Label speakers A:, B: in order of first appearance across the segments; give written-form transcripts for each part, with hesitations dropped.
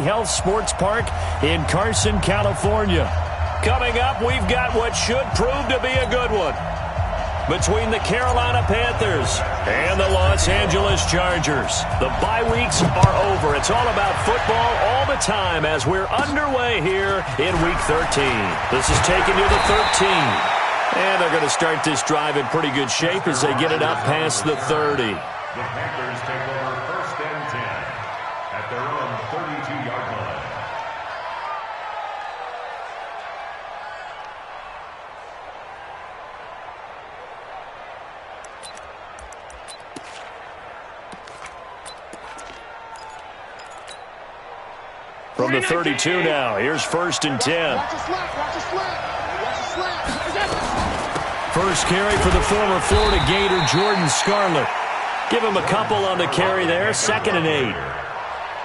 A: Health Sports Park in Carson, California. Coming up, we've got what should prove to be a good one between the Carolina Panthers and the Los Angeles Chargers. The bye weeks are over. It's all about football all the time as we're underway here in Week 13. This is taking you to 13. And they're going to start this drive in pretty good shape as they get it up past the 30.
B: The Panthers take over 1st and 10 at their own 32-yard line.
A: From the 32 now, here's 1st and 10. First carry for the former Florida Gator, Jordan Scarlett. Give him a couple on the carry there, 2nd and 8.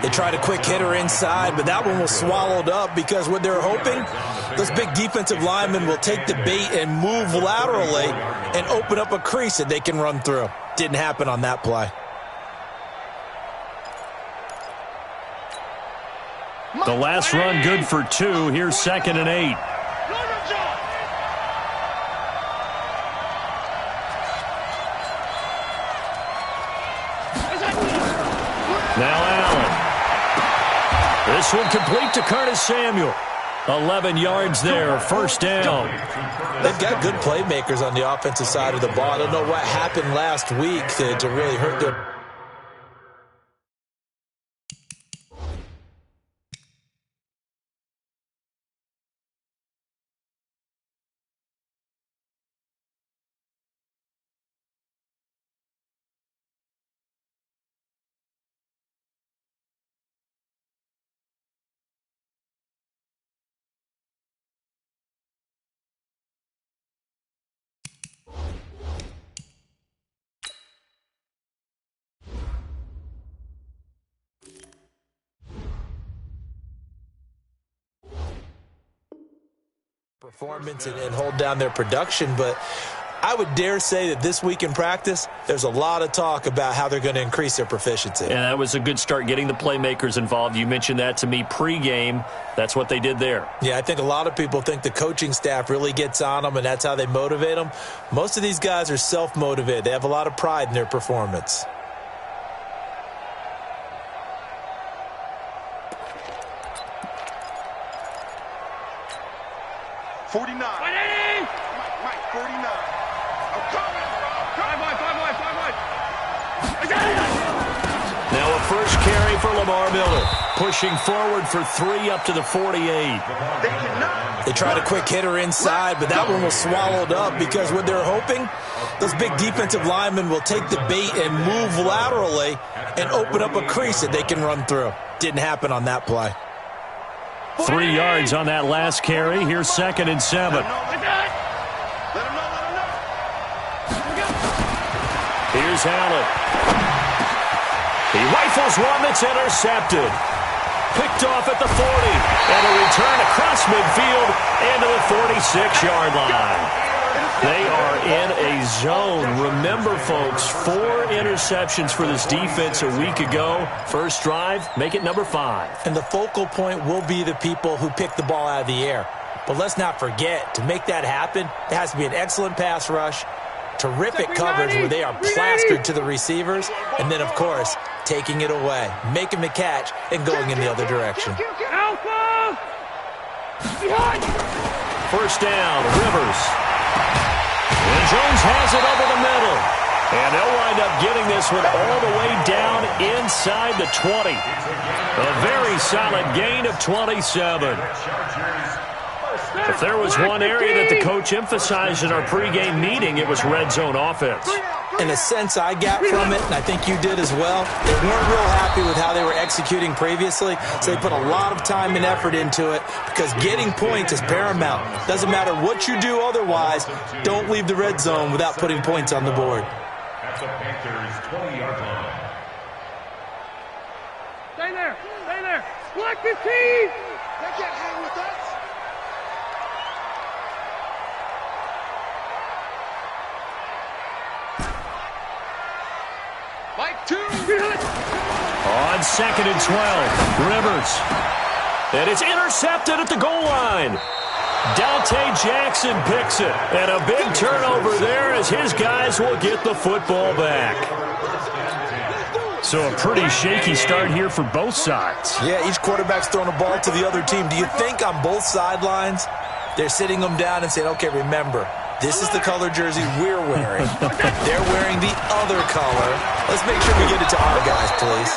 C: They tried a quick hitter inside, but that one was swallowed up because what they're hoping, those big defensive linemen will take the bait and move laterally and open up a crease that they can run through. Didn't happen on that play.
A: The last run good for 2. Here's 2nd and 8. Now Allen. This one complete to Curtis Samuel. 11 yards there, 1st down.
C: They've got good playmakers on the offensive side of the ball. I don't know what happened last week to really hurt their... performance and hold down their production, but I would dare say that this week in practice, there's a lot of talk about how they're going to increase their proficiency.
A: And that was a good start, getting the playmakers involved. You mentioned that to me pregame. That's what they did there.
C: Yeah, I think a lot of people think the coaching staff really gets on them, and that's how they motivate them. Most of these guys are self-motivated. They have a lot of pride in their performance.
A: Now a first carry for Lamar Miller. Pushing forward for 3 up to the 48.
C: They tried a quick hitter inside, but that one was swallowed up because what they're hoping, those big defensive linemen will take the bait and move laterally and open up a crease that they can run through. Didn't happen on that play.
A: 3 yards on that last carry. Here's 2nd and 7. Here's Allen. He rifles one that's intercepted. Picked off at the 40. And a return across midfield into the 46-yard line. They are in a zone. Remember, folks, 4 interceptions for this defense a week ago. First drive, make it number 5.
C: And the focal point will be the people who pick the ball out of the air. But let's not forget, to make that happen, there has to be an excellent pass rush, terrific coverage where they are plastered to the receivers, and then, of course, taking it away, making the catch, and going in the other direction.
A: First down, Rivers. And Jones has it over the middle. And they'll wind up getting this one all the way down inside the 20. A very solid gain of 27. If there was one area that the coach emphasized in our pregame meeting, it was red zone offense.
C: In a sense, I got from it, and I think you did as well, they weren't real happy with how they were executing previously, so they put a lot of time and effort into it because getting points is paramount. Doesn't matter what you do otherwise, don't leave the red zone without putting points on the board.
B: At the Panthers' 20-yard line.
D: Stay there. Stay there. Select the team. They can't hang with us.
A: 2nd and 12. Rivers. And it's intercepted at the goal line. Dante Jackson picks it. And a big turnover there as his guys will get the football back. So a pretty shaky start here for both sides.
C: Yeah, each quarterback's throwing a ball to the other team. Do you think on both sidelines they're sitting them down and saying, okay, remember, this is the color jersey we're wearing. They're wearing the other color. Let's make sure we get it to our guys, please.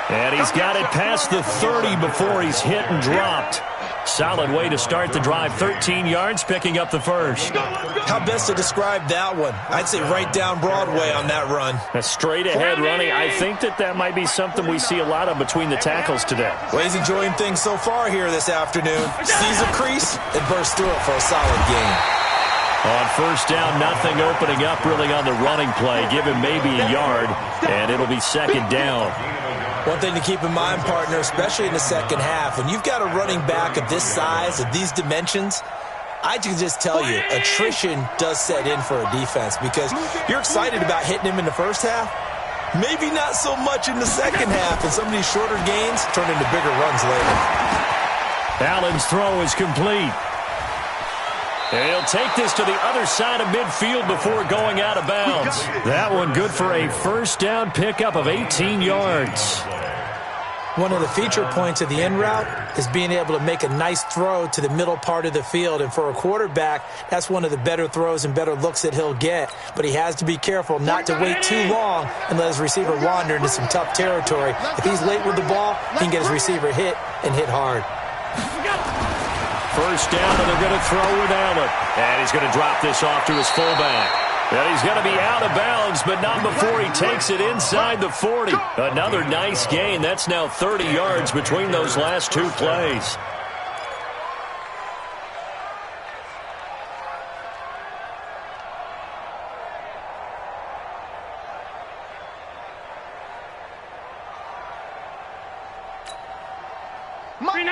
A: And he's got it past the 30 before he's hit and dropped. Solid way to start the drive. 13 yards, picking up the first.
C: How best to describe that one? I'd say right down Broadway on that run.
A: A straight-ahead running. I think that might be something we see a lot of between the tackles today.
C: Well, he's enjoying things so far here this afternoon. Sees a crease and bursts through it for a solid gain.
A: On first down, nothing opening up really on the running play. Give him maybe a yard, and it'll be 2nd down.
C: One thing to keep in mind, partner, especially in the second half, when you've got a running back of this size, of these dimensions, I can just tell you, attrition does set in for a defense because you're excited about hitting him in the first half. Maybe not so much in the second half, and some of these shorter gains turn into bigger runs later.
A: Allen's throw is complete. And he'll take this to the other side of midfield before going out of bounds. That one good for a first down pickup of 18 yards.
C: One of the feature points of the in route is being able to make a nice throw to the middle part of the field. And for a quarterback, that's one of the better throws and better looks that he'll get. But he has to be careful not to wait too long and let his receiver wander into some tough territory. If he's late with the ball, he can get his receiver hit and hit hard.
A: First down, and they're going to throw with Allen. And he's going to drop this off to his fullback. And he's going to be out of bounds, but not before he takes it inside the 40. Another nice gain. That's now 30 yards between those last two plays.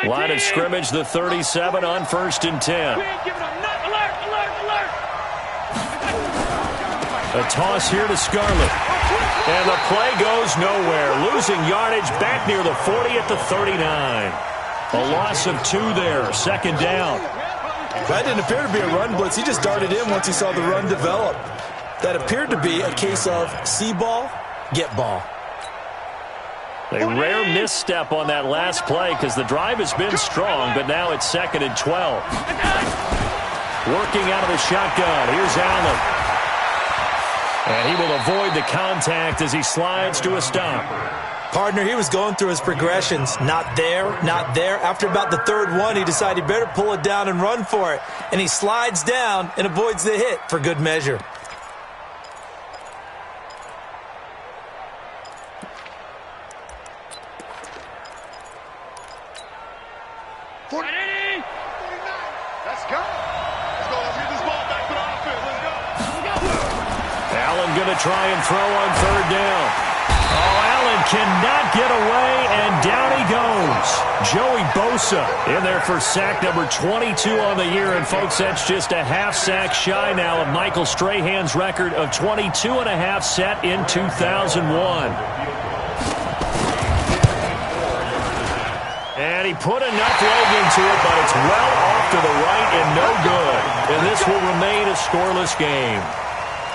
A: Line of scrimmage, the 37 on 1st and 10. A toss here to Scarlett. And the play goes nowhere. Losing yardage back near the 40 at the 39. A loss of 2 there. 2nd down.
C: That didn't appear to be a run blitz. He just darted in once he saw the run develop. That appeared to be a case of see ball, get ball.
A: A rare misstep on that last play because the drive has been strong, but now it's 2nd and 12. Working out of the shotgun. Here's Allen. And he will avoid the contact as he slides to a stop.
C: Partner, he was going through his progressions. Not there, not there. After about the 3rd one, he decided he better pull it down and run for it. And he slides down and avoids the hit for good measure.
D: Let's go. Let's get this ball back to the offense. Let's go.
A: Allen going to try and throw on 3rd down. Oh, Allen cannot get away, and down he goes. Joey Bosa in there for sack number 22 on the year. And, folks, that's just a half sack shy now of Michael Strahan's record of 22.5 set in 2001. And he put enough leg into it, but it's well off to the right and no good. And this will remain a scoreless game.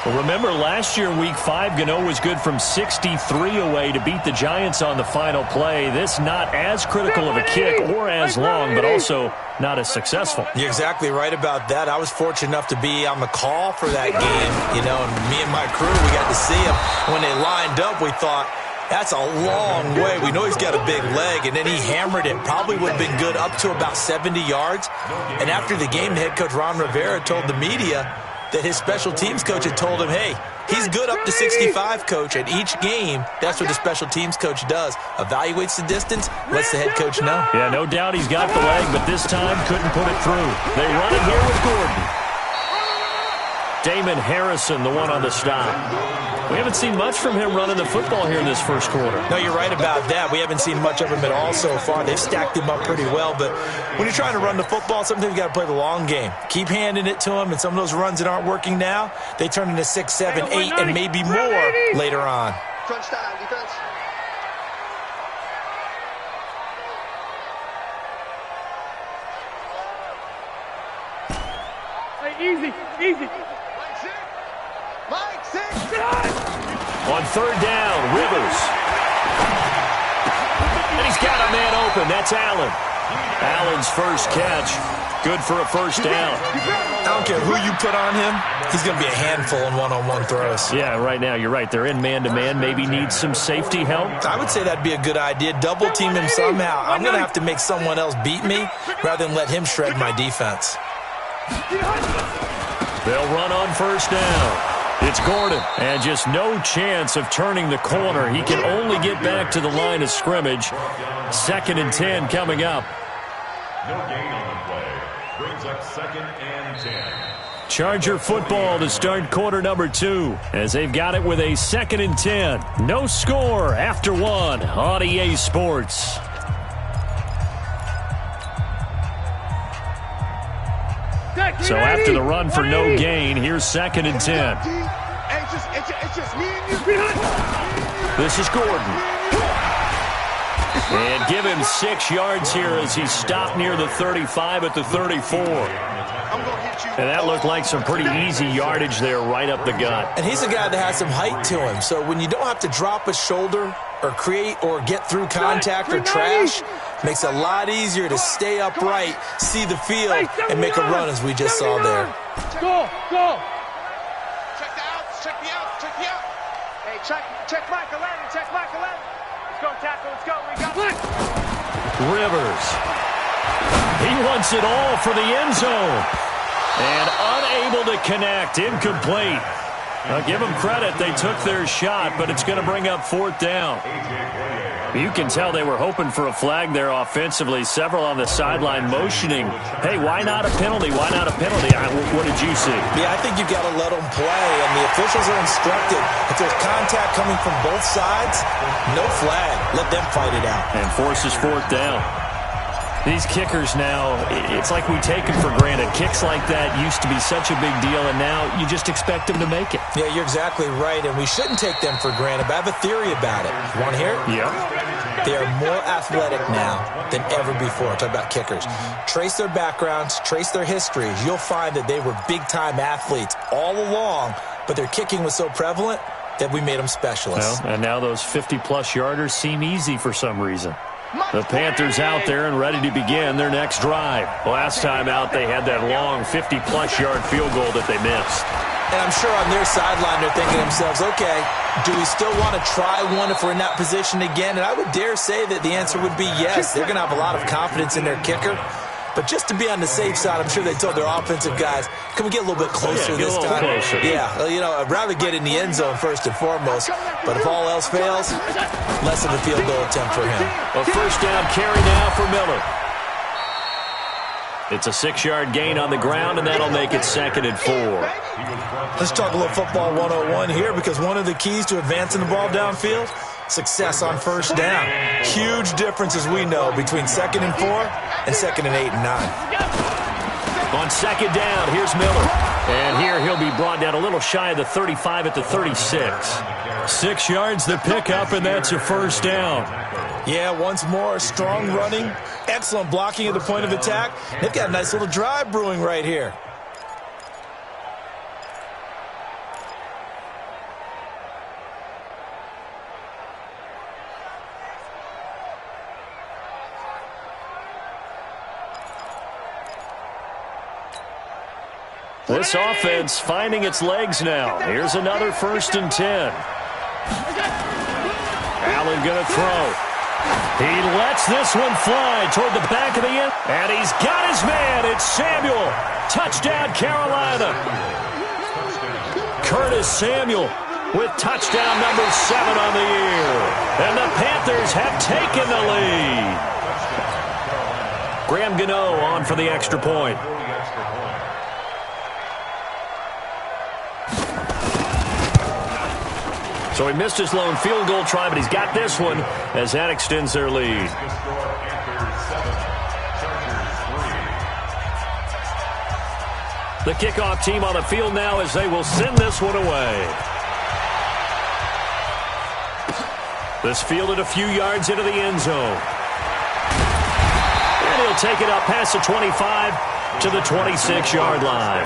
A: Well, remember, last year in Week 5, Gano was good from 63 away to beat the Giants on the final play. This not as critical of a kick or as long, but also not as successful.
C: You're exactly right about that. I was fortunate enough to be on the call for that game. You know, and me and my crew, we got to see him. When they lined up, we thought, that's a long way. We know he's got a big leg, and then he hammered it. Probably would have been good up to about 70 yards. And after the game, head coach Ron Rivera told the media that his special teams coach had told him, hey, he's good up to 65, coach. At each game, that's what the special teams coach does. Evaluates the distance, lets the head coach know.
A: Yeah, no doubt he's got the leg, but this time couldn't put it through. They run it here with Gordon. Damon Harrison, the one on the stop. We haven't seen much from him running the football here in this first quarter.
C: No, you're right about that. We haven't seen much of him at all so far. They've stacked him up pretty well, but when you're trying to run the football, sometimes you got to play the long game. Keep handing it to him, and some of those runs that aren't working now, they turn into 6, 7, 8, and maybe more later on.
D: Crunch time, defense.
E: Easy, easy.
D: Mike, six.
A: On third down, Rivers. And he's got a man open. That's Allen. Allen's first catch. Good for a first down.
C: I don't care who you put on him. He's going to be a handful in one-on-one throws.
A: Yeah, right now, you're right. They're in man-to-man. Maybe needs some safety help.
C: I would say that'd be a good idea. Double team him somehow. I'm going to have to make someone else beat me rather than let him shred my defense.
A: They'll run on first down. It's Gordon, and just no chance of turning the corner. He can only get back to the line of scrimmage. 2nd and 10 coming up.
B: No gain on the play. Brings up 2nd and 10.
A: Charger football to start quarter number 2, as they've got it with a 2nd and 10. No score after 1 on EA Sports. So after the run for no gain, here's 2nd and 10.
D: It's just me and you.
A: This is Gordon. And give him 6 yards here as he stopped near the 35 at the 34. And that looked like some pretty easy yardage there right up the gut.
C: And he's a guy that has some height to him. So when you don't have to drop a shoulder or create or get through contact or trash, makes it a lot easier to stay upright, see the field, and make a run as we just saw there.
E: Go, go.
D: Check the outs, check the outs, check the outs. Hey, check Mike 11, check Mike 11. Let's go, tackle, let's go. We got it.
A: Rivers. He wants it all for the end zone. And unable to connect, incomplete. I'll give them credit. They took their shot, but it's going to bring up 4th down. You can tell they were hoping for a flag there offensively. Several on the sideline motioning. Hey, why not a penalty? Why not a penalty? What did you see?
C: Yeah, I think you've got to let them play, and the officials are instructed. If there's contact coming from both sides, no flag. Let them fight it out.
A: And forces 4th down. These kickers now, it's like we take them for granted. Kicks like that used to be such a big deal, and now you just expect them to make it.
C: Yeah, you're exactly right, and we shouldn't take them for granted, but I have a theory about it. You want to hear it?
A: Yeah.
C: They are more athletic now than ever before. Talk about kickers. Trace their backgrounds, trace their histories. You'll find that they were big-time athletes all along, but their kicking was so prevalent that we made them specialists.
A: Well, and now those 50-plus yarders seem easy for some reason. The Panthers out there and ready to begin their next drive. Last time out, they had that long 50-plus yard field goal that they missed.
C: And I'm sure on their sideline they're thinking to themselves, okay, do we still want to try one if we're in that position again? And I would dare say that the answer would be yes. They're going to have a lot of confidence in their kicker. But just to be on the safe side, I'm sure they told their offensive guys, can we get a little bit closer this time?
A: Closer.
C: Yeah, well, you know, I'd rather get in the end zone first and foremost. But if all else fails, less of a field goal attempt for him.
A: A first down carry now for Miller. It's a 6-yard gain on the ground, and that'll make it 2nd and 4.
C: Let's talk a little football 101 here, because one of the keys to advancing the ball downfield, success on first down. Huge difference, as we know, between 2nd and 4 and 2nd and 8 and 9.
A: On 2nd down, here's Miller. And here he'll be brought down a little shy of the 35 at the 36. 6 yards the pickup, and that's a first down.
C: Yeah, once more, strong running, excellent blocking at the point of attack. They've got a nice little drive brewing right here.
A: This offense finding its legs now. Here's another 1st and 10. Allen going to throw. He lets this one fly toward the back of the end. And he's got his man. It's Samuel. Touchdown, Carolina. Curtis Samuel with touchdown number 7 on the year. And the Panthers have taken the lead. Graham Gano on for the extra point. So he missed his lone field goal try, but he's got this one as that extends their lead. The kickoff team on the field now as they will send this one away. This fielded a few yards into the end zone. And he'll take it up past the 25 to the 26-yard line.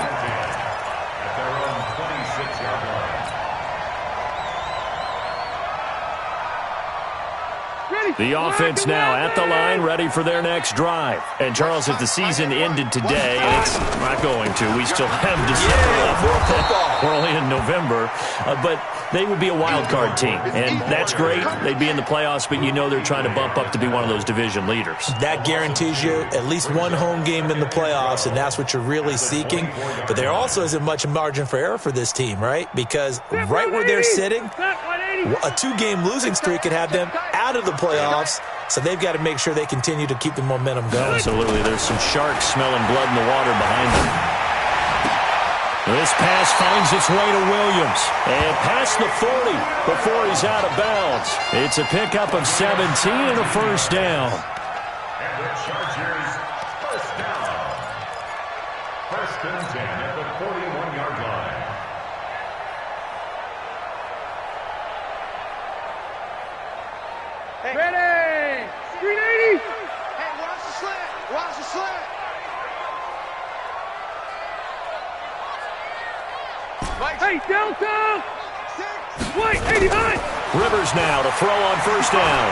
A: The offense now at the line, ready for their next drive. And, Charles, if the season ended today, and it's not going to, we still have December left. We're only in November. But they would be a wild card team, and that's great. They'd be in the playoffs, but you know they're trying to bump up to be one of those division leaders.
C: That guarantees you at least one home game in the playoffs, and that's what you're really seeking. But there also isn't much margin for error for this team, right? Because right where they're sitting, a 2-game losing streak could have them out of the playoffs, so they've got to make sure they continue to keep the momentum going.
A: Absolutely. There's some sharks smelling blood in the water behind them. This pass finds its way to Williams. And past the 40 before he's out of bounds. It's a pickup of 17 and a first down.
B: And the Chargers, first down. First and 10 at the 41-yard line.
D: Hey.
E: Ready! 380!
D: Hey, watch the slant. Watch the slant.
E: Hey, Delta! White, 80 high!
A: Rivers now to throw on first down.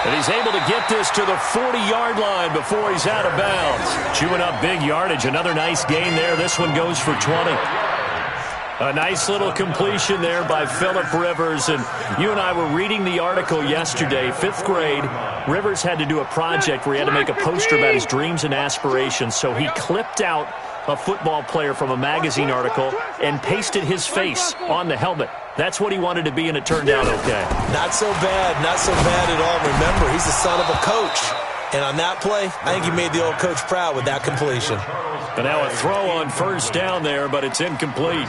A: And he's able to get this to the 40-yard line before he's out of bounds. Chewing up big yardage. Another nice gain there. This one goes for 20. A nice little completion there by Phillip Rivers. And you and I were reading the article yesterday, 5th grade. Rivers had to do a project where he had to make a poster about his dreams and aspirations. So he clipped out a football player from a magazine article and pasted his face on the helmet. That's what he wanted to be, and it turned out okay.
C: Not so bad at all. Remember, he's the son of a coach. And on that play, I think he made the old coach proud with that completion.
A: But now a throw on first down there, but it's incomplete.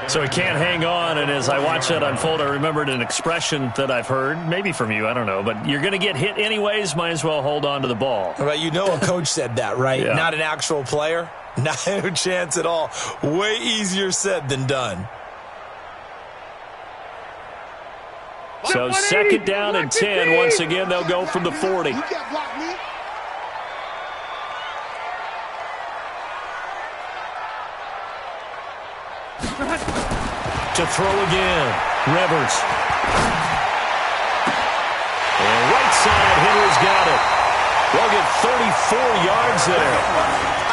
A: So he can't hang on, and as I watched that unfold, I remembered an expression that I've heard, maybe from you, I don't know, but you're going to get hit anyways, might as well hold on to the ball.
C: Right, you know a coach said that, right?
A: Yeah. Not
C: an actual player. No chance at all. Way easier said than done.
A: So second down and 10. Once again, they'll go from the 40.
D: You can't block me.
A: To throw again, Rivers. And right side, Henry's got it. They'll get 34 yards there.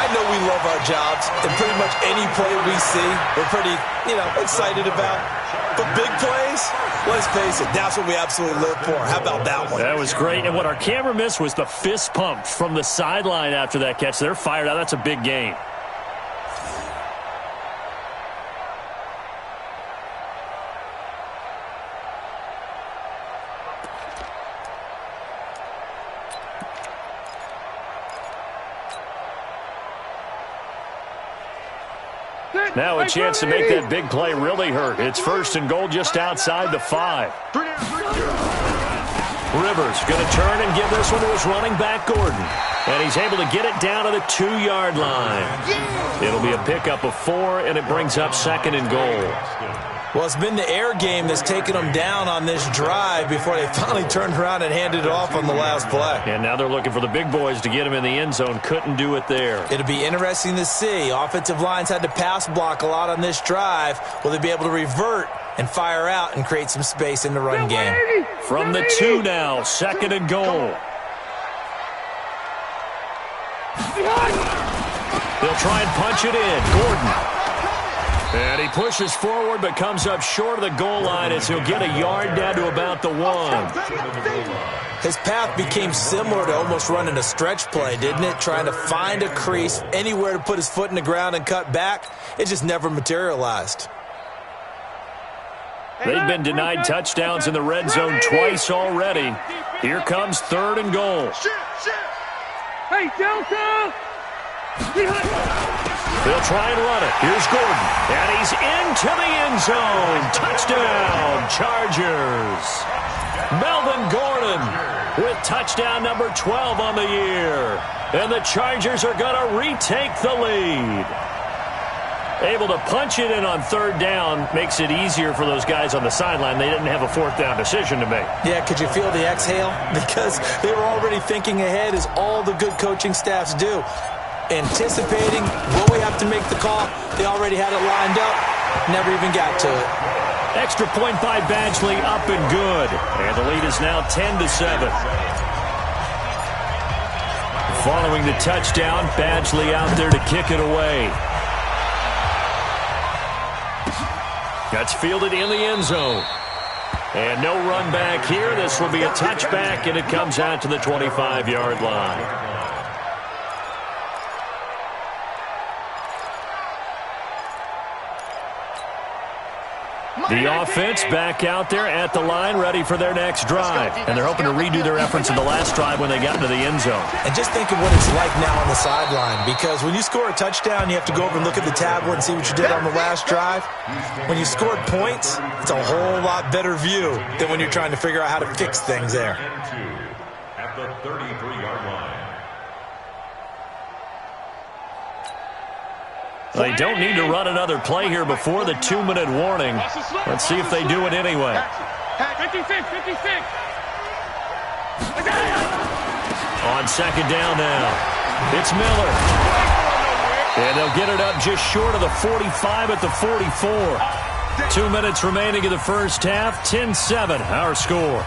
C: I know we love our jobs, and pretty much any play we see, we're pretty, excited about. But big plays, let's face it, that's what we absolutely live for. How about that one?
A: That was great. And what our camera missed was the fist pump from the sideline after that catch. They're fired out. That's a big gain. Now a chance to make that big play really hurt. It's first and goal just outside the 5. Rivers going to turn and give this one to his running back, Gordon. And he's able to get it down to the 2-yard line. It'll be a pickup of 4, and it brings up second and goal.
C: Well, it's been the air game that's taken them down on this drive before they finally turned around and handed it off on the last play.
A: And now they're looking for the big boys to get him in the end zone. Couldn't do it there.
C: It'll be interesting to see. Offensive lines had to pass block a lot on this drive. Will they be able to revert and fire out and create some space in the run game?
A: From the 2 now, second and goal. They'll try and punch it in. Gordon. And he pushes forward but comes up short of the goal line as he'll get a yard down to about the 1.
C: His path became similar to almost running a stretch play, didn't it? Trying to find a crease, anywhere to put his foot in the ground and cut back. It just never materialized.
A: They've been denied touchdowns in the red zone twice already. Here comes third and goal.
E: Hey, Delta!
A: They'll try and run it. Here's Gordon. And he's into the end zone. Touchdown, Chargers. Melvin Gordon with touchdown number 12 on the year. And the Chargers are going to retake the lead. Able to punch it in on third down makes it easier for those guys on the sideline. They didn't have a fourth down decision to make.
C: Yeah, could you feel the exhale? Because they were already thinking ahead, as all the good coaching staffs do. Anticipating, will we have to make the call? They already had it lined up, never even got to it.
A: Extra point by Badgley, up and good. And the lead is now 10-7. Following the touchdown, Badgley out there to kick it away. That's fielded in the end zone. And no run back here. This will be a touchback, and it comes out to the 25-yard line. The offense back out there at the line, ready for their next drive. And they're hoping to redo their efforts in the last drive when they got into the end zone.
C: And just think of what it's like now on the sideline, because when you score a touchdown, you have to go over and look at the tablet and see what you did on the last drive. When you scored points, it's a whole lot better view than when you're trying to figure out how to fix things there.
B: At the 33-yard line.
A: They don't need to run another play here before the 2-minute warning. Let's see if they do it anyway.
E: 56.
A: On second down now, it's Miller. And they'll get it up just short of the 45 at the 44. 2 minutes remaining in the first half, 10-7, our score.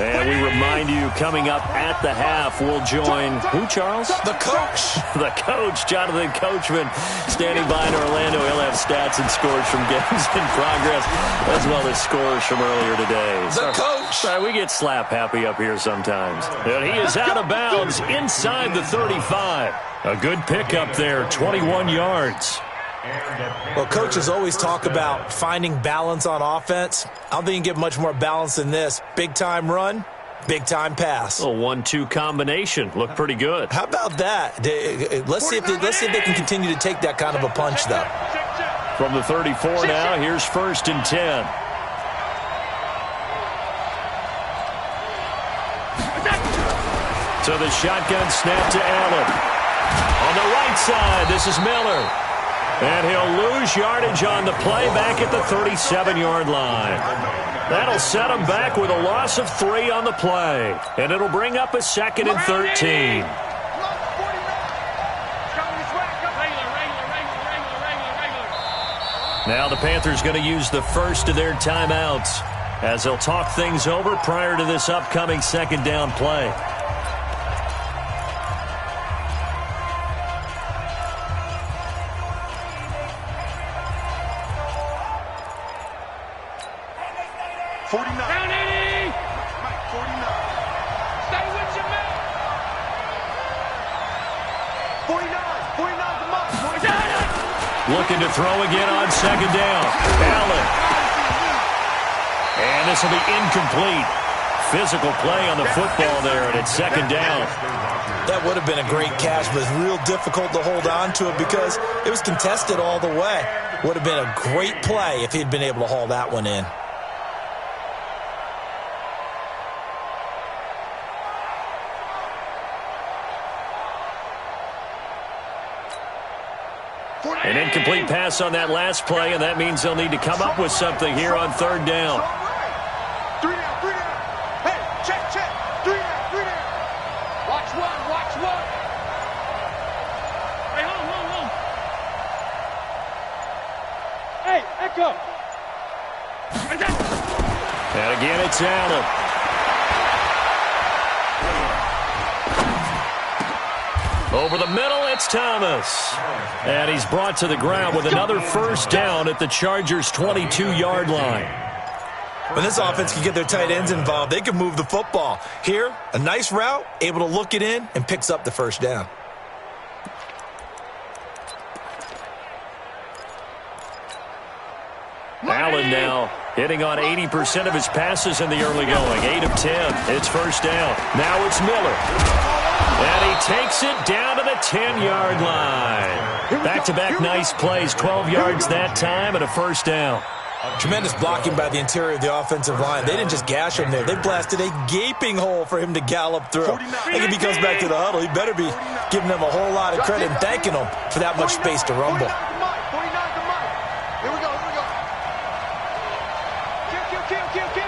A: And we remind you, coming up at the half, we'll join who, Charles?
C: The coach.
A: The coach, Jonathan Coachman, standing by in Orlando. He'll have stats and scores from games in progress, as well as scores from earlier today.
C: The coach.
A: Sorry, we get slap happy up here sometimes. And he is out of bounds inside the 35. A good pickup there, 21 yards.
C: Well, coaches always talk about finding balance on offense. I don't think you can get much more balance than this. Big-time run, big-time pass.
A: A 1-2 combination. Looked pretty good.
C: How about that? Let's see if they can continue to take that kind of a punch, though.
A: From the 34 now, here's 1st and 10. So the shotgun snap to Allen. On the right side, this is Miller. And he'll lose yardage on the play back at the 37-yard line. That'll set him back with a loss of 3 on the play. And it'll bring up a 2nd and 13. Now the Panthers going to use the first of their timeouts as they'll talk things over prior to this upcoming 2nd down play. Looking to throw again on 2nd down. Allen. And this will be incomplete. Physical play on the football there, and it's 2nd down.
C: That would have been a great catch, but it's real difficult to hold on to it because it was contested all the way. Would have been a great play if he'd been able to haul that one in.
A: An incomplete pass on that last play, and that means they'll need to come up with something here on 3rd down.
D: 3 down. Hey, check. 3 down. Watch one.
E: Hey, hold. Hey, Echo.
A: And again, it's Allen. Over the middle, it's Thomas. And he's brought to the ground with another 1st down at the Chargers' 22-yard line.
C: When this offense can get their tight ends involved, they can move the football. Here, a nice route, able to look it in, and picks up the 1st down.
A: Allen now hitting on 80% of his passes in the early going. 8 of 10. It's 1st down. Now it's Miller. And he takes it down to the 10-yard line. Back-to-back nice plays. 12 yards that time and a 1st down.
C: Tremendous blocking by the interior of the offensive line. They didn't just gash him there. They blasted a gaping hole for him to gallop through. I think if he comes back to the huddle, he better be giving them a whole lot of credit and thanking them for that much space to rumble.
D: 49 to Mike. Here we go. Kill.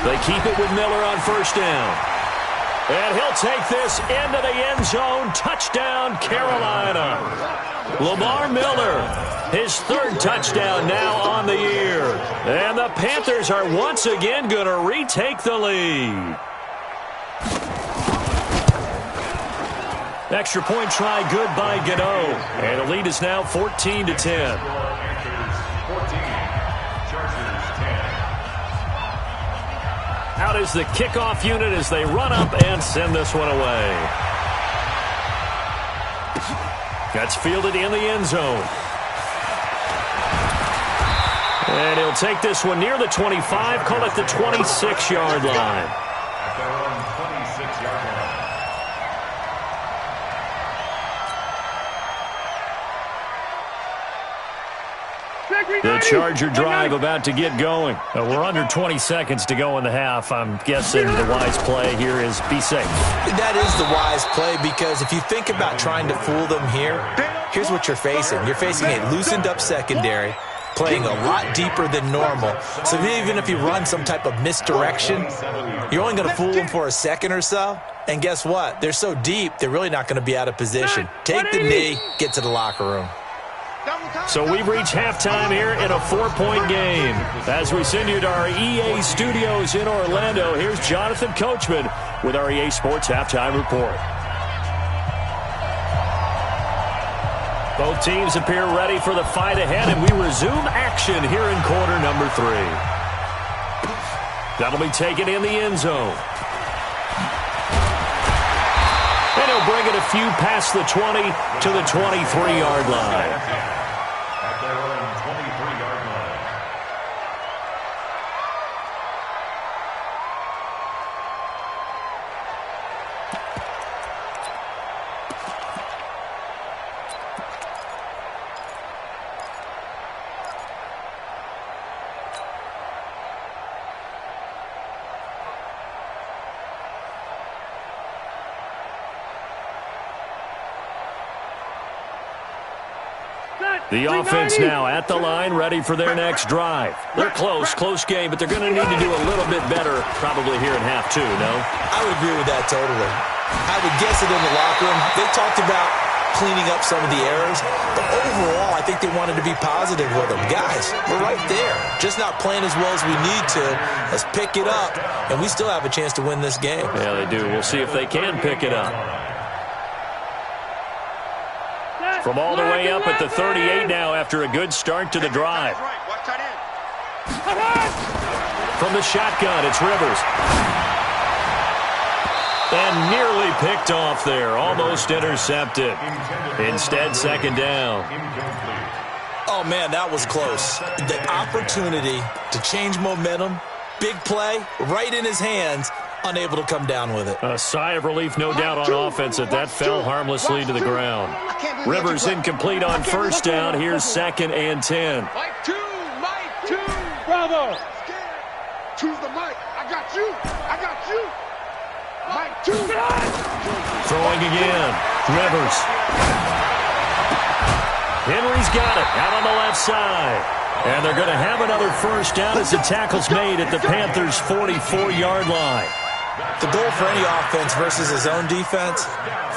A: They keep it with Miller on first down. And he'll take this into the end zone. Touchdown, Carolina. Lamar Miller, his third touchdown now on the year. And the Panthers are once again going to retake the lead. Extra point try good by Gano. And the lead is now 14-10. Out is the kickoff unit as they run up and send this one away. That's fielded in the end zone. And he'll take this one near the 25, call it the 26-yard line.
B: At their own 26-yard line.
A: The Charger drive about to get going. We're under 20 seconds to go in the half. I'm guessing the wise play here is be safe.
C: That is the wise play, because if you think about trying to fool them here, here's what you're facing. You're facing a loosened up secondary, playing a lot deeper than normal. So even if you run some type of misdirection, you're only going to fool them for a second or so. And guess what? They're so deep, they're really not going to be out of position. Take the knee, get to the locker room.
A: So we've reached halftime here in a 4-point game. As we send you to our EA studios in Orlando, here's Jonathan Coachman with our EA Sports Halftime Report. Both teams appear ready for the fight ahead, and we resume action here in quarter number 3. That'll be taken in the end zone. And he'll bring it a few past the 20 to the 23-yard line.
B: At their own 23-yard line.
A: The offense now at the line, ready for their next drive. They're close game, but they're going to need to do a little bit better probably here in half 2, no?
C: I would agree with that totally. I would guess it in the locker room. They talked about cleaning up some of the errors, but overall, I think they wanted to be positive with them. Guys, we're right there. Just not playing as well as we need to. Let's pick it up, and we still have a chance to win this game.
A: Yeah, they do. We'll see if they can pick it up. From all the way up at the 38 now after a good start to the drive. From the shotgun, it's Rivers. And nearly picked off there. Almost intercepted. Instead, second down.
C: Oh, man, that was close. The opportunity to change momentum, big play, right in his hands, unable to come down with it.
A: A sigh of relief, no doubt, on offense that fell harmlessly to the ground. Rivers incomplete on first down. Here's 2nd and 10.
D: Mike 2.
E: Bravo.
D: Choose the mic. I got you. Mike 2.
A: Throwing again. Rivers. Henry's got it out on the left side. And they're going to have another first down as the tackle's made at the Panthers' 44-yard line.
C: The goal for any offense versus his own defense,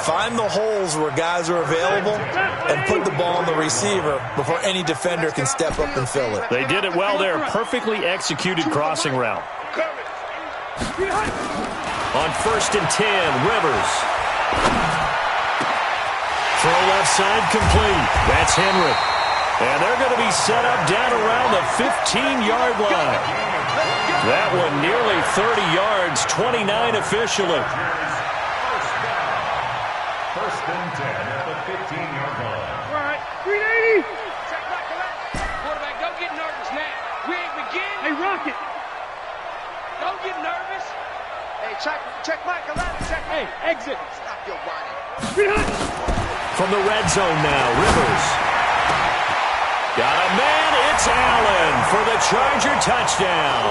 C: find the holes where guys are available and put the ball on the receiver before any defender can step up and fill it.
A: They did it well there. Perfectly executed crossing route. On 1st and 10, Rivers. Throw left side complete. That's Henry. And they're going to be set up down around the 15-yard line. That one nearly 30 yards, 29 officially.
B: First and 10 at the 15-yard line.
E: All right, 380.
D: Quarterback, don't get nervous now. We ain't beginning.
E: Hey, Rocket.
D: Don't get nervous. Hey, check Mike 11.
E: Hey, exit.
D: Stop your whining.
A: From the red zone now, Rivers. Got a man, it's Allen for the Charger touchdown.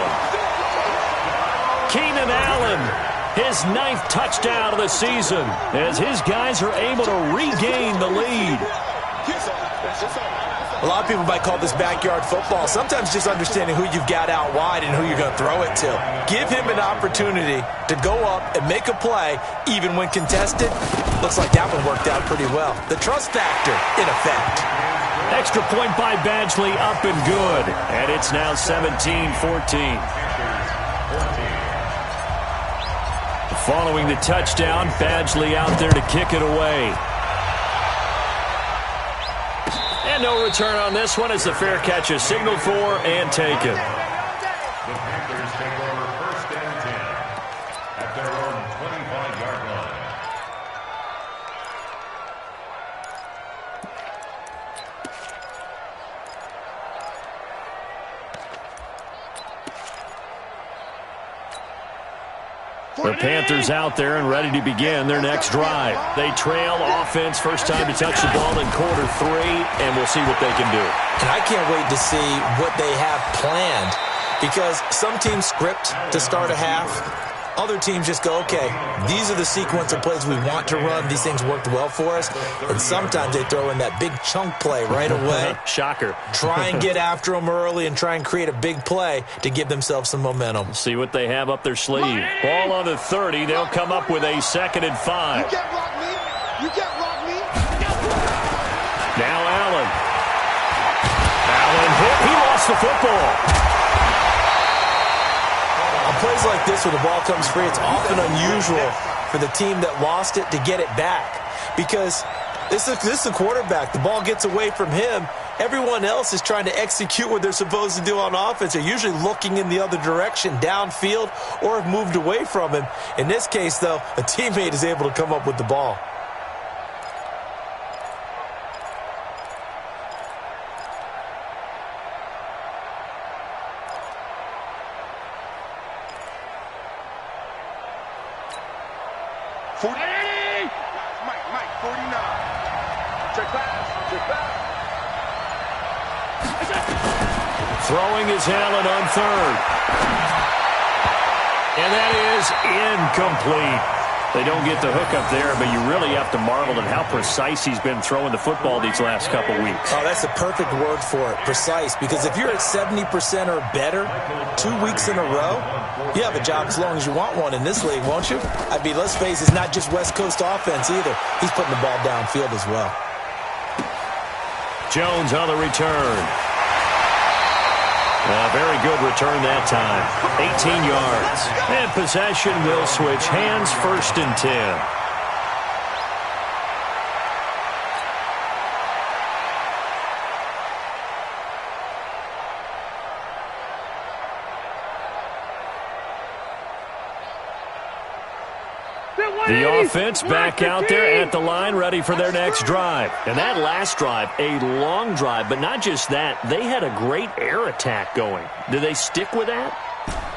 A: Keenan Allen, his 9th touchdown of the season, as his guys are able to regain the lead.
C: A lot of people might call this backyard football. Sometimes just understanding who you've got out wide and who you're going to throw it to. Give him an opportunity to go up and make a play, even when contested. Looks like that one worked out pretty well. The trust factor, in effect.
A: Extra point by Badgley, up and good. And it's now 17-14. Following the touchdown, Badgley out there to kick it away. And no return on this one as the fair catch is signaled for and taken.
B: The Panthers take over 1st and 10 at their own 25-yard line.
A: The Panthers out there and ready to begin their next drive. They trail offense, first time to touch the ball in quarter 3, and we'll see what they can do.
C: And I can't wait to see what they have planned, because some teams script to start a half. Other teams just go, okay, these are the sequence of plays we want to run. These things worked well for us. And sometimes they throw in that big chunk play right away.
A: Shocker.
C: Try and get after them early and try and create a big play to give themselves some momentum.
A: See what they have up their sleeve. Ball on the 30. They'll come up with a 2nd and 5.
D: You can't block me. You can't block me.
A: Now Allen. Allen hit. He lost the football.
C: On plays like this where the ball comes free, it's often unusual for the team that lost it to get it back, because this is the quarterback. The ball gets away from him. Everyone else is trying to execute what they're supposed to do on offense. They're usually looking in the other direction, downfield, or have moved away from him. In this case, though, a teammate is able to come up with the ball.
D: Mike, 49. Check pass. Check pass.
A: Throwing is Allen on 3rd. And that is incomplete. They don't get the hook up there, but you really have to marvel at how precise he's been throwing the football these last couple weeks.
C: Oh, that's the perfect word for it, precise, because if you're at 70% or better 2 weeks in a row, you have a job as long as you want one in this league, won't you? I mean, let's face it, it's not just West Coast offense either. He's putting the ball downfield as well.
A: Jones on the return. A very good return that time. 18 yards. And possession will switch hands, 1st and 10. The offense back out there at the line, ready for their next drive. And that last drive, a long drive, but not just that. They had a great air attack going. Do they stick with that?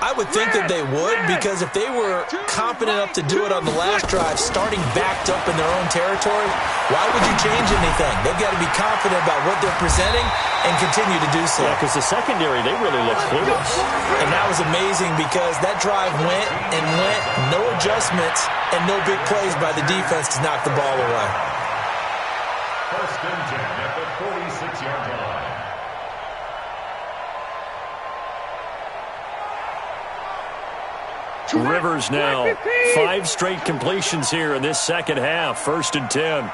C: I would think that they would, because if they were confident enough to do it on the last drive, starting backed up in their own territory, why would you change anything? They've got to be confident about what they're presenting and continue to do so.
A: Yeah, because the secondary, they really look clueless.
C: And that was amazing, because that drive went and went, no adjustments, and no big plays by the defense to knock the ball away.
B: 1st and 10 at the 46-yard line.
A: Rivers now. 5 straight completions here in this second half. 1st and 10.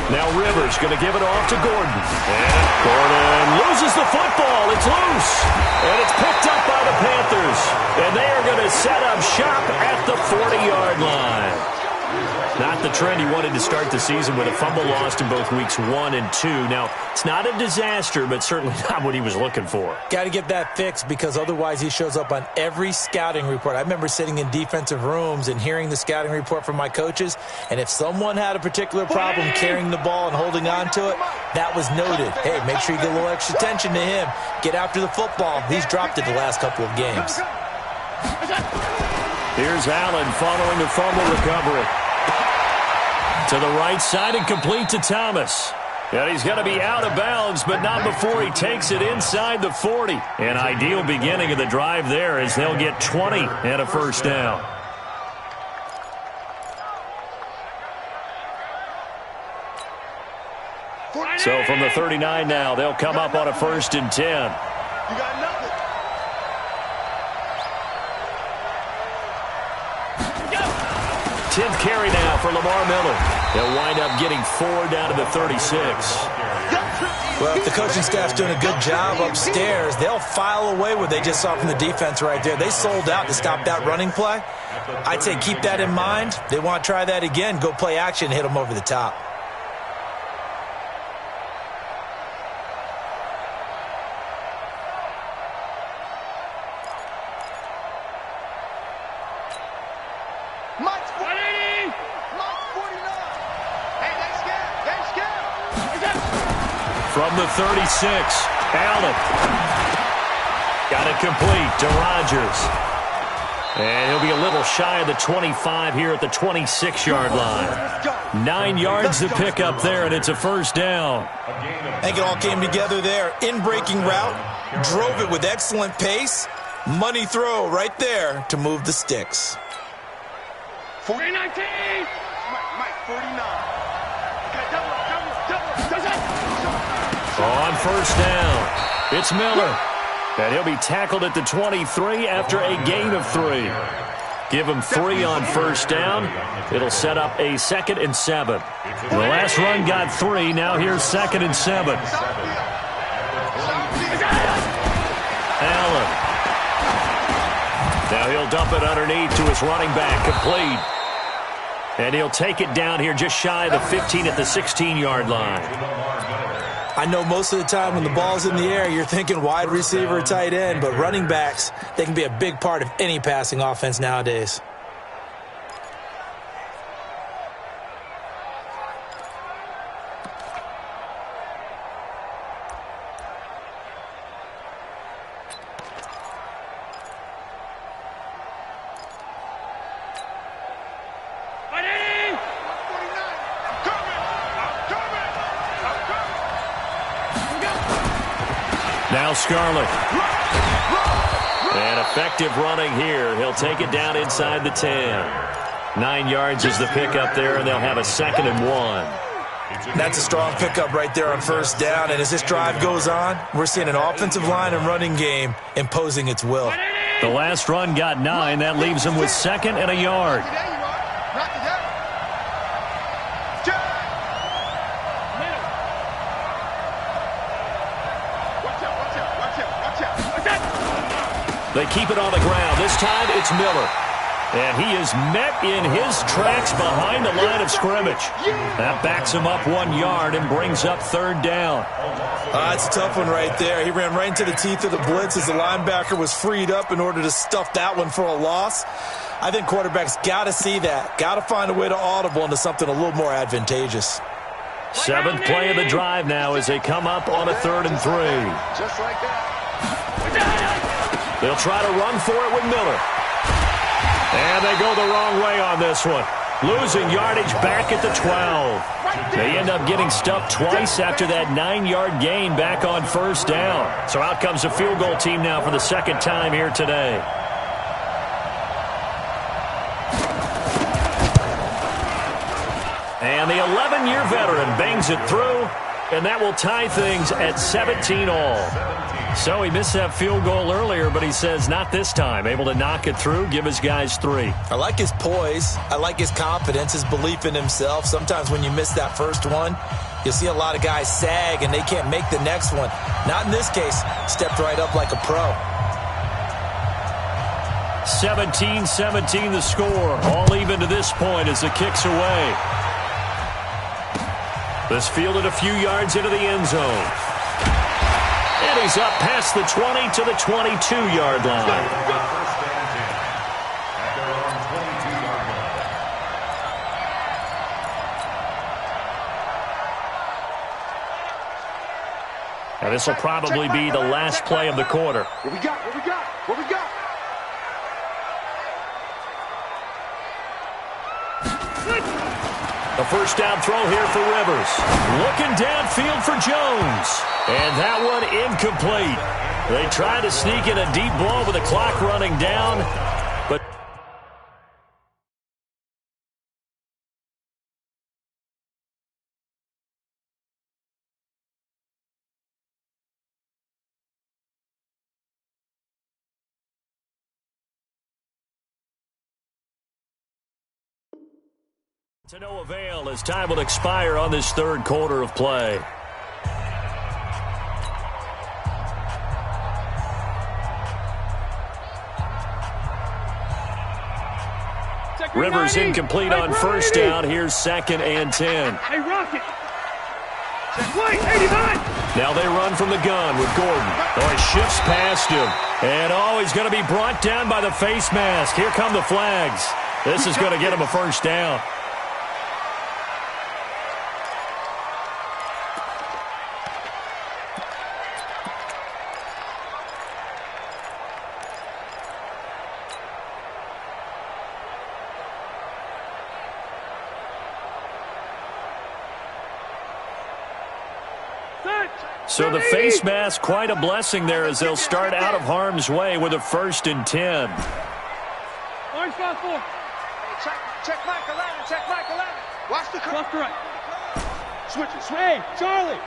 A: Now Rivers going to give it off to Gordon. And Gordon loses the football. It's loose. And it's picked up by the Panthers. And they are going to set up shop at the 40-yard line. Not the trend he wanted to start the season, with a fumble lost in both weeks 1 and 2. Now, it's not a disaster, but certainly not what he was looking for.
C: Got to get that fixed, because otherwise he shows up on every scouting report. I remember sitting in defensive rooms and hearing the scouting report from my coaches, and if someone had a particular problem carrying the ball and holding on to it, that was noted. Hey, make sure you get a little extra attention to him. Get after the football. He's dropped it the last couple of games.
A: Here's Allen following the fumble recovery. To the right side and complete to Thomas. And he's going to be out of bounds, but not before he takes it inside the 40. An ideal beginning of the drive there, as they'll get 20 and a 1st down. So from the 39 now, they'll come up on a 1st and 10.
D: You got nothing.
A: 10th carry now for Lamar Miller. They'll wind up getting 4 down to the 36.
C: Well, if the coaching staff's doing a good job upstairs, they'll file away what they just saw from the defense right there. They sold out to stop that running play. I'd say keep that in mind. They want to try that again. Go play action, hit them over the top.
D: Mike's 49. Hey, they scared.
A: From the 36, Allen. Got it complete to Rodgers. And he'll be a little shy of the 25 here at the 26-yard line. 9 yards to pick up there, and it's a 1st down.
C: I think it all came together there. In-breaking route, drove it with excellent pace. Money throw right there to move the sticks.
D: 49. Mike, 49. Okay, double.
A: On 1st down, it's Miller. And he'll be tackled at the 23 after a gain of 3. Give him 3 on 1st down. It'll set up a 2nd and 7. The last run got 3. Now here's 2nd and 7. Allen. Now he'll dump it underneath to his running back, complete. And he'll take it down here just shy of the 15 at the 16-yard line.
C: I know most of the time when the ball's in the air, you're thinking wide receiver or tight end, but running backs, they can be a big part of any passing offense nowadays.
A: Now Scarlett. And effective running here. He'll take it down inside the 10. 9 yards is the pickup there, and they'll have a 2nd and 1.
C: That's a strong pickup right there on 1st down. And as this drive goes on, we're seeing an offensive line and running game imposing its will.
A: The last run got 9. That leaves him with 2nd and a yard. They keep it on the ground. This time it's Miller. And he is met in his tracks behind the line of scrimmage. That backs him up 1 yard and brings up 3rd down.
C: That's a tough one right there. He ran right into the teeth of the blitz as the linebacker was freed up in order to stuff that one for a loss. I think quarterbacks got to see that. Got to find a way to audible into something a little more advantageous.
A: 7th play of the drive now as they come up on a 3rd and 3.
D: Just like that.
A: They'll try to run for it with Miller. And they go the wrong way on this one. Losing yardage back at the 12. They end up getting stuffed twice after that 9-yard gain back on 1st down. So out comes the field goal team now for the 2nd time here today. And the 11-year veteran bangs it through, and that will tie things at 17 all. So he missed that field goal earlier, but he says not this time. Able to knock it through, give his guys 3.
C: I like his poise. I like his confidence, his belief in himself. Sometimes when you miss that first one, you'll see a lot of guys sag and they can't make the next one. Not in this case. Stepped right up like a pro.
A: 17-17 the score. All even to this point as the kick's away. This fielded a few yards into the end zone. And he's up past the 20 to the 22-yard line. Now this will probably be the last play of the quarter.
D: What we got?
A: A 1st down throw here for Rivers. Looking downfield for Jones. And that one incomplete. They tried to sneak in a deep ball with the clock running down. To no avail as time will expire on this third quarter of play. Rivers incomplete on first down. Here's 2nd and 10.
E: Hey, Rocket. Wait, 89.
A: Now they run from the gun with Gordon. Oh, he shifts past him. And, he's going to be brought down by the face mask. Here come the flags. This is going to get him a first down. So the face mask, quite a blessing there as they'll start out of harm's way with a 1st and 10.
E: Orange 5-4.
D: Hey, check Mike 11, check Mike 11. Watch the
E: Left to right. Switch it. Hey, Charlie.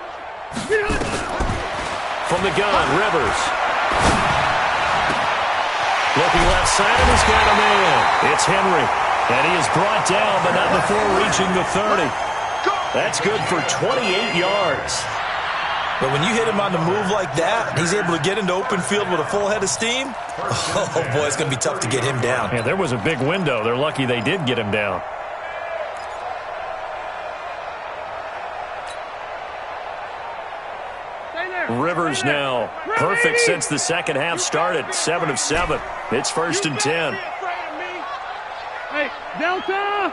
A: From the gun, Rivers. Looking left side, and he's got a man. It's Henry. And he is brought down, but not before reaching the 30. That's good for 28 yards.
C: But when you hit him on the move like that, he's able to get into open field with a full head of steam, oh, boy, it's going to be tough to get him down.
A: Yeah, there was a big window. They're lucky they did get him down. Rivers now perfect since the second half started. 7 of 7. It's 1st and 10.
E: Hey, Delta.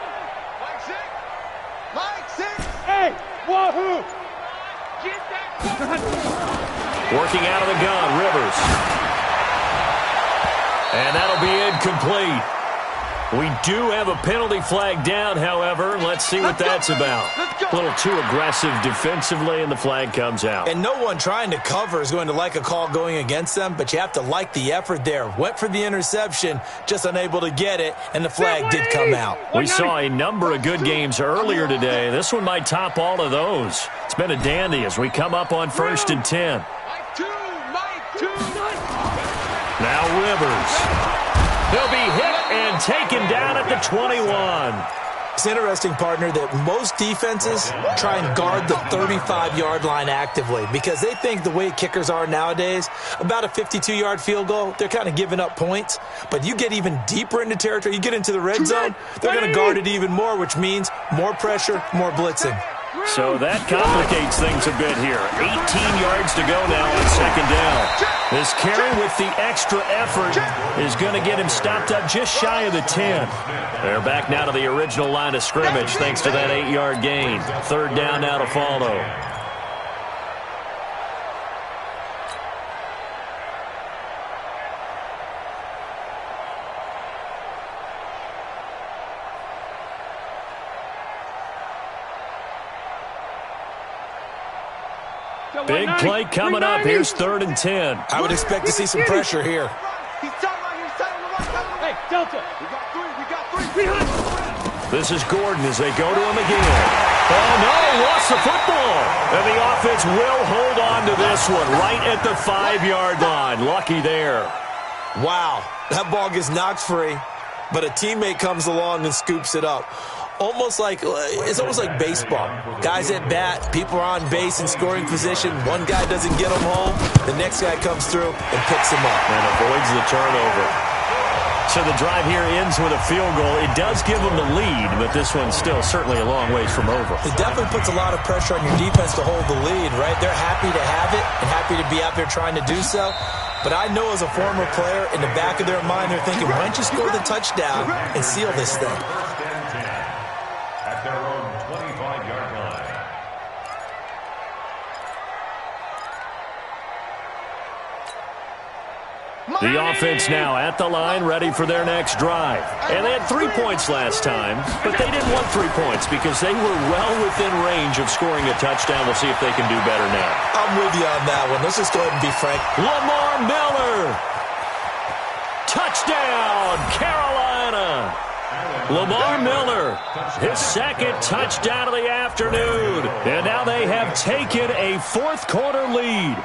D: Mike 6.
E: Hey, Wahoo.
D: Get that.
A: Working out of the gun, Rivers. And that'll be incomplete. We do have a penalty flag down, however. Let's see what that's about. A little too aggressive defensively, and the flag comes out.
C: And no one trying to cover is going to like a call going against them, but you have to like the effort there. Went for the interception, just unable to get it, and the flag did come out.
A: We saw a number of good games earlier today. This one might top all of those. It's been a dandy as we come up on 1st and 10.
D: Mike 2, Mike 2.
A: Now Rivers. He'll be hit and taken down at the 21.
C: It's interesting, partner, that most defenses try and guard the 35-yard line actively because they think the way kickers are nowadays, about a 52-yard field goal, they're kind of giving up points. But you get even deeper into territory, you get into the red zone, they're going to guard it even more, which means more pressure, more blitzing.
A: So that complicates things a bit here. 18 yards to go now on 2nd down. This carry with the extra effort is going to get him stopped up just shy of the 10. They're back now to the original line of scrimmage thanks to that 8-yard gain. 3rd down now to follow. Big play coming up. Here's 3rd and 10.
C: I would expect to see some pressure here.
E: Hey, Delta.
D: We got three.
A: This is Gordon as they go to him again. Oh, no, lost the football. And the offense will hold on to this one right at the 5-yard line. Lucky there.
C: Wow, that ball gets knocked free, but a teammate comes along and scoops it up. It's almost like baseball. Guys at bat, people are on base in scoring position. One guy doesn't get them home. The next guy comes through and picks him up.
A: And avoids the turnover. So the drive here ends with a field goal. It does give them the lead, but this one's still certainly a long ways from over.
C: It definitely puts a lot of pressure on your defense to hold the lead, right? They're happy to have it and happy to be out there trying to do so. But I know as a former player, in the back of their mind, they're thinking, why don't you score the touchdown and seal this thing?
B: At their own 25-yard line.
A: The offense now at the line, ready for their next drive. And they had 3 points last time, but they didn't want 3 points because they were well within range of scoring a touchdown. We'll see if they can do better now.
C: I'm with you on that one. Let's just go ahead and be frank.
A: Lamar Miller. Touchdown, Carolina. Lamar Miller, his 2nd touchdown of the afternoon. And now they have taken a 4th quarter lead.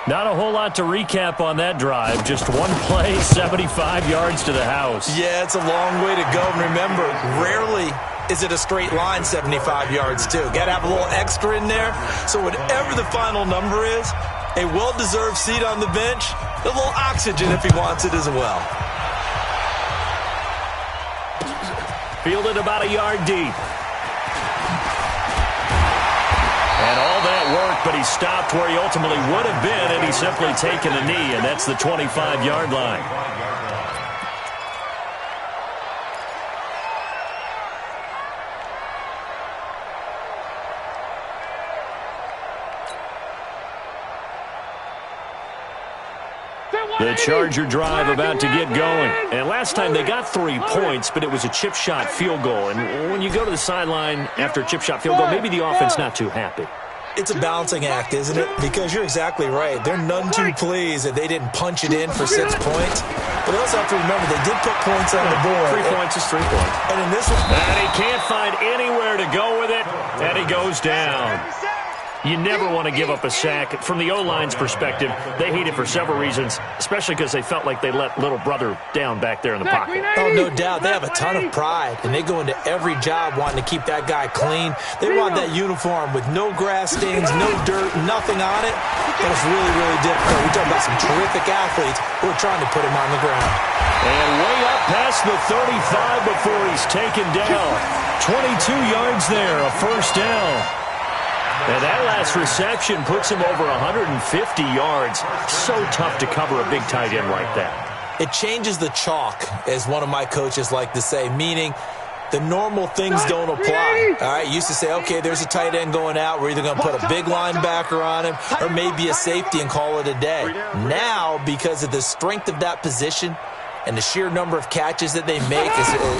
A: Not a whole lot to recap on that drive. Just one play, 75 yards to the house.
C: Yeah, it's a long way to go. And remember, rarely is it a straight line 75 yards, too. Got to have a little extra in there. So whatever the final number is, a well-deserved seat on the bench, a little oxygen if he wants it as well.
A: Fielded about a yard deep. And all that work, but he stopped where he ultimately would have been, and he's simply taken a knee, and that's the 25-yard line. The Charger drive about to get going. And last time they got 3 points, but it was a chip shot field goal. And when you go to the sideline after a chip shot field goal, maybe the offense not too happy.
C: It's a balancing act, isn't it? Because you're exactly right. They're none too pleased that they didn't punch it in for 6 points. But they also have to remember they did put points on the board.
A: 3 points is 3 points.
C: And in this one,
A: and he can't find anywhere to go with it, and he goes down. You never want to give up a sack. From the O-line's perspective, they hate it for several reasons, especially because they felt like they let little brother down back there in the pocket.
C: Oh, no doubt. They have a ton of pride, and they go into every job wanting to keep that guy clean. They want that uniform with no grass stains, no dirt, nothing on it. And it's really, really difficult. We're talking about some terrific athletes who are trying to put him on the ground.
A: And way up past the 35 before he's taken down. 22 yards there, a first down. And that last reception puts him over 150 yards. So tough to cover a big tight end like that.
C: It changes the chalk, as one of my coaches like to say, meaning the normal things don't apply. All right, used to say, okay, there's a tight end going out. We're either going to put a big linebacker on him or maybe a safety and call it a day. Now, because of the strength of that position and the sheer number of catches that they make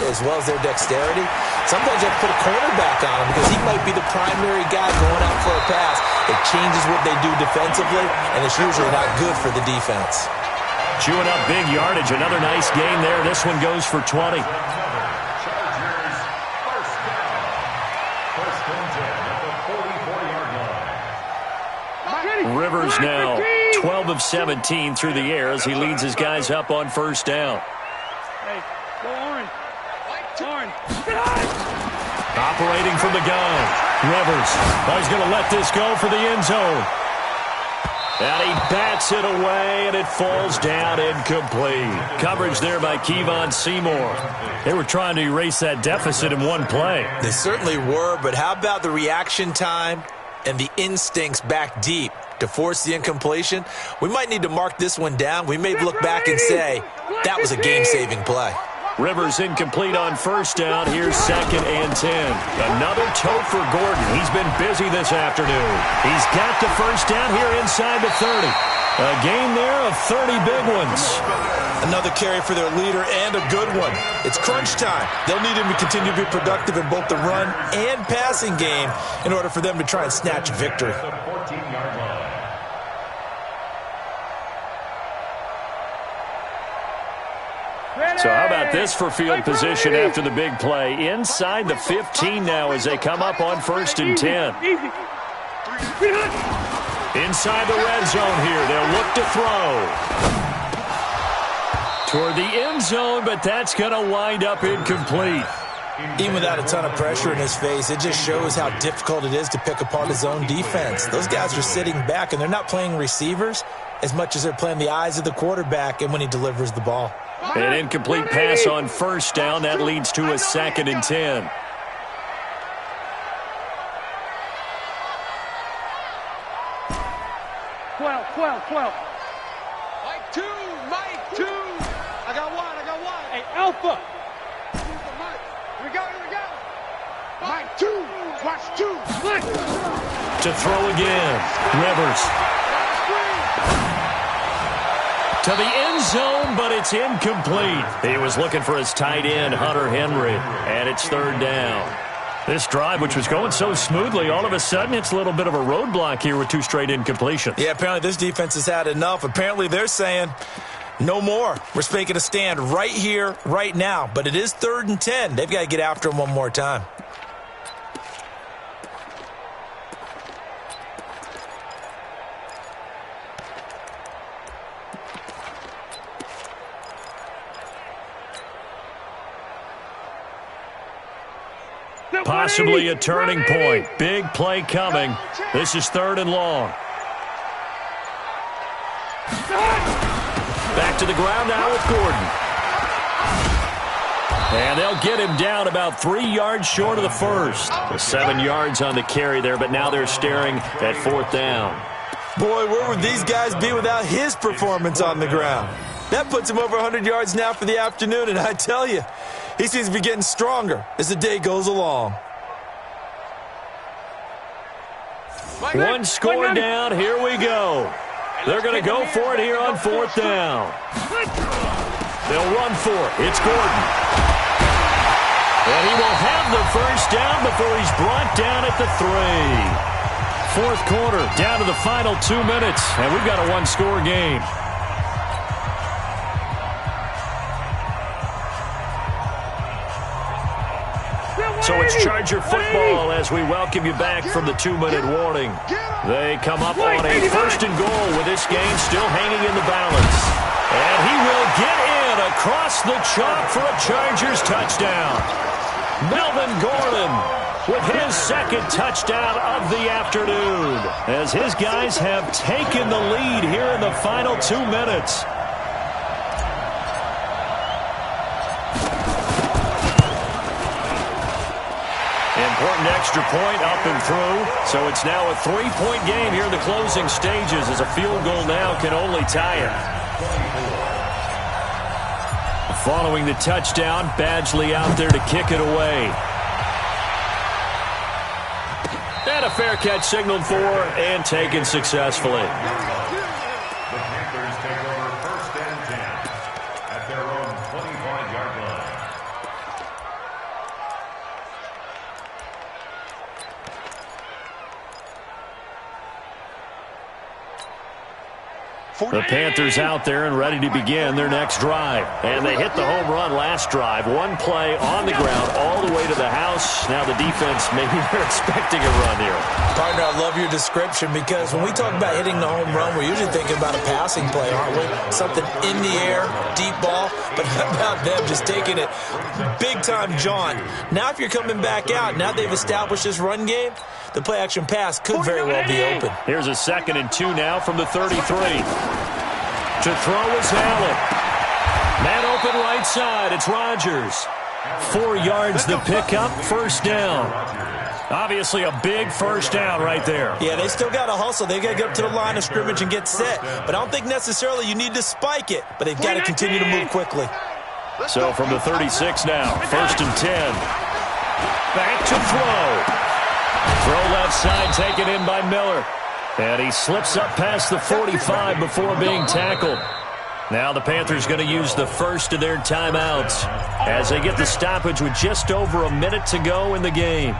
C: as well as their dexterity, sometimes you have to put a cornerback on him because he might be the primary guy going out for a pass. It changes what they do defensively, and it's usually not good for the defense.
A: Chewing up big yardage. Another nice gain there. This one goes for 20.
B: Chargers, first down. First and 10 at the 44-yard line.
A: Rivers now 12 of 17 through the air as he leads his guys up on first down.
E: Hey, go Orange. Orange.
A: Operating from the gun. Rivers. Oh, he's going to let this go for the end zone. And he bats it away, and it falls down incomplete. Coverage there by Kevon Seymour. They were trying to erase that deficit in one play.
C: They certainly were, but how about the reaction time and the instincts back deep to force the incompletion? We might need to mark this one down. We may look back and say that was a game-saving play.
A: Rivers incomplete on first down. Here's 2nd and 10. Another tote for Gordon. He's been busy this afternoon. He's got the first down here inside the 30. A gain there of 30 big ones.
C: Another carry for their leader and a good one. It's crunch time. They'll need him to continue to be productive in both the run and passing game in order for them to try and snatch a victory.
B: The 14-yard line.
A: So how about this for field position after the big play? Inside the 15 now as they come up on 1st and 10. Inside the red zone here. They'll look to throw. Toward the end zone, but that's going to wind up incomplete.
C: Even without a ton of pressure in his face, it just shows how difficult it is to pick apart his own defense. Those guys are sitting back, and they're not playing receivers as much as they're playing the eyes of the quarterback and when he delivers the ball.
A: An incomplete pass on first down. That leads to a 2nd and 10.
E: Twelve. Mike, two. I got one. Hey, Alpha. Here we go. Mike, two. Watch two. Mike.
A: To throw again. Rivers. To the end zone, but it's incomplete. He was looking for his tight end, Hunter Henry, and it's 3rd down. This drive, which was going so smoothly, all of a sudden it's a little bit of a roadblock here with 2 straight incompletions.
C: Yeah, apparently this defense has had enough. Apparently they're saying, no more. We're making a stand right here, right now. But it is 3rd and 10. They've got to get after him one more time.
A: Possibly a turning point. Big play coming. This is 3rd and long. Back to the ground now with Gordon. And they'll get him down about 3 yards short of the first. 7 yards on the carry there, but now they're staring at 4th down.
C: Boy, where would these guys be without his performance on the ground? That puts him over 100 yards now for the afternoon, and I tell you, he seems to be getting stronger as the day goes along.
A: One score down. Here we go. They're going to go for it here on 4th down. They'll run for it. It's Gordon. And he will have the first down before he's brought down at the 3. 4th quarter, down to the final 2 minutes, and we've got a one-score game. So it's Charger football as we welcome you back from the 2-minute warning. They come up on a 1st and goal with this game still hanging in the balance. And he will get in across the chalk for a Chargers touchdown. Melvin Gordon with his 2nd touchdown of the afternoon as his guys have taken the lead here in the final 2 minutes. Important extra point up and through. So it's now a 3-point game here in the closing stages as a field goal now can only tie it. Following the touchdown, Badgley out there to kick it away. And a fair catch signaled for and taken successfully.
B: The Panthers take over 1st and 10 at their own 25-yard line.
A: The Panthers out there and ready to begin their next drive. And they hit the home run last drive. One play on the ground all the way to the house. Now the defense, maybe they're expecting a run here.
C: Partner, I love your description because when we talk about hitting the home run, we're usually thinking about a passing play, aren't we? Something in the air, deep ball. But how about them just taking it big-time jaunt? Now if you're coming back out, now they've established this run game, the play-action pass could very well be open.
A: Here's a 2nd and 2 now from the 33. To throw is Allen. Man open right side. It's Rodgers. 4 yards the pickup. 1st down. Obviously a big 1st down right there.
C: Yeah, they still got to hustle. They got to get up to the line of scrimmage and get set. But I don't think necessarily you need to spike it. But they've got to continue to move quickly.
A: So from the 36 now. 1st and 10. Back to throw. Throw left side taken in by Miller. And he slips up past the 45 before being tackled. Now the Panthers going to use the first of their timeouts as they get the stoppage with just over a minute to go in the game.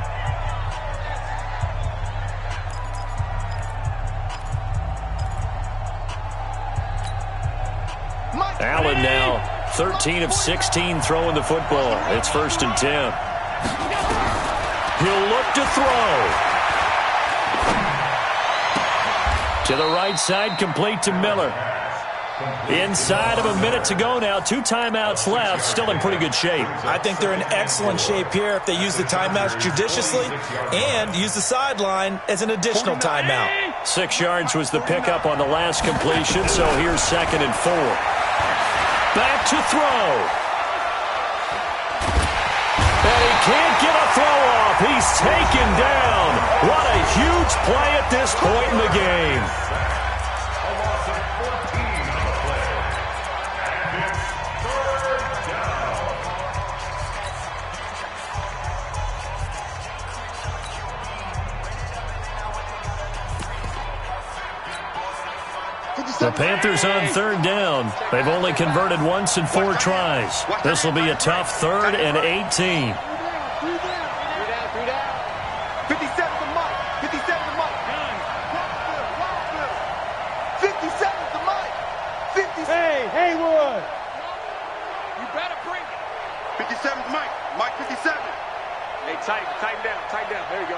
A: Allen now 13 of 16 throwing the football. It's 1st and 10. He'll look to throw. To the right side, complete to Miller. Inside of a minute to go now. 2 timeouts left. Still in pretty good shape.
C: I think they're in excellent shape here if they use the timeouts judiciously and use the sideline as an additional timeout.
A: 6 yards was the pickup on the last completion, so here's 2nd and 4. Back to throw. And he can't get a throw off. He's taken down. What a huge play at this point in the game. The Panthers on 3rd down. They've only converted once in 4 tries. This will be a tough 3rd and 18.
E: 57's Mike. Mike 57.
D: Hey, tighten down. There you go.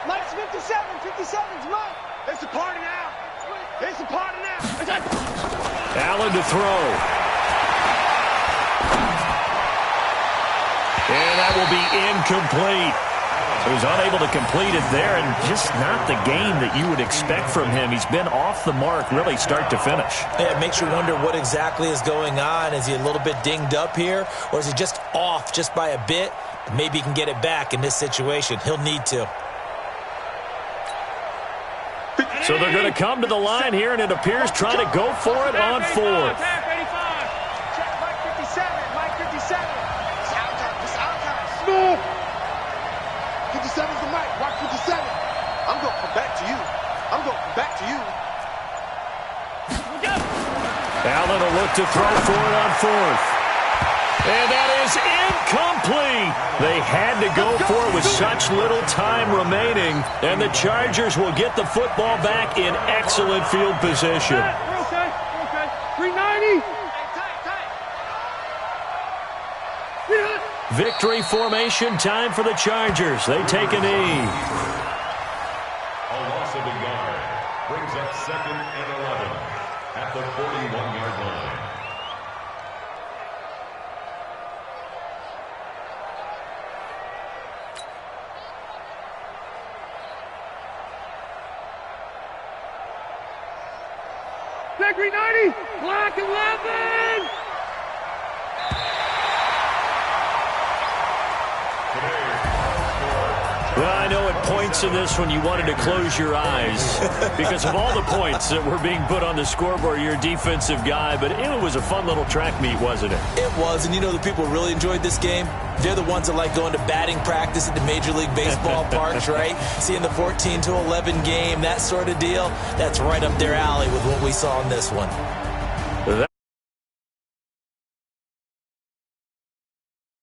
E: Mike's 57. 57's Mike. It's a party now. It's a party now.
A: Allen to throw. And that will be incomplete. So he's unable to complete it there, and just not the game that you would expect from him. He's been off the mark really start to finish.
C: Yeah, it makes you wonder what exactly is going on. Is he a little bit dinged up here, or is he just off just by a bit? Maybe he can get it back in this situation. He'll need to.
A: So they're going to come to the line here, and it appears trying to go for it on fourth.
D: Mike 57, Mike 57. It's out time, it's out time.
E: No. 57's the mic. Watch 57.
D: I'm going to come back to you. I'm going to come back to you.
A: Allen will look to throw for it on fourth. And that is incomplete. They had to go for it with such little time remaining. And the Chargers will get the football back in excellent field position.
E: We're okay. We're okay. 390.
A: Victory formation time for the Chargers. They take a knee.
B: A loss of a yard brings up 2nd and 11 at the 41-yard line.
E: Black 390. Black 11.
A: Well, I know at points in this one you wanted to close your eyes because of all the points that were being put on the scoreboard. You're a defensive guy, but it was a fun little track meet, wasn't it?
C: It was, and you know the people really enjoyed this game? They're the ones that like going to batting practice at the Major League Baseball parks, right? Seeing the 14-11 game, that sort of deal. That's right up their alley with what we saw in this one.